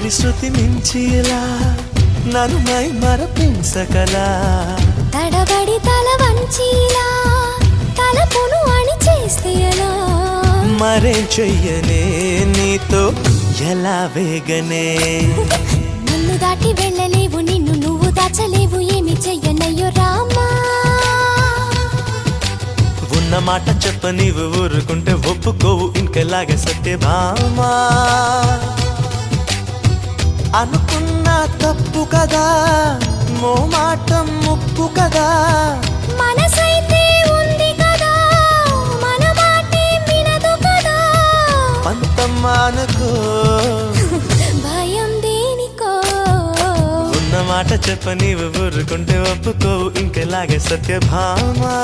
ప్రతి శృతి మించిలా నన్ను మై మరపించకలా తడబడి తల వంచిలా తలపును అణి చేస్తే ఎలా మరేం చెయ్యనే నీతో ఎలా వేగనే నన్ను దాటి వెళ్ళలేవు నిన్ను నువ్వు దాచలేవు ఏమి చెయ్యనయ్యో రామా ఉన్న మాట చెప్ప నీవు ఊరుకుంటే ఒప్పుకోవు ఇంకెలాగే సత్యభామా అనుకున్నా తప్పు కదా మో మాట ముప్పు కదా మనసైతే ఉంది కదా మన మాటే వినదు కదా పంతమ్మానుకో భయం దేనికో ఉన్న మాట చెప్ప నీవు ఊరుకుంటే ఒప్పుకోవు ఇంకెలాగే సత్యభామా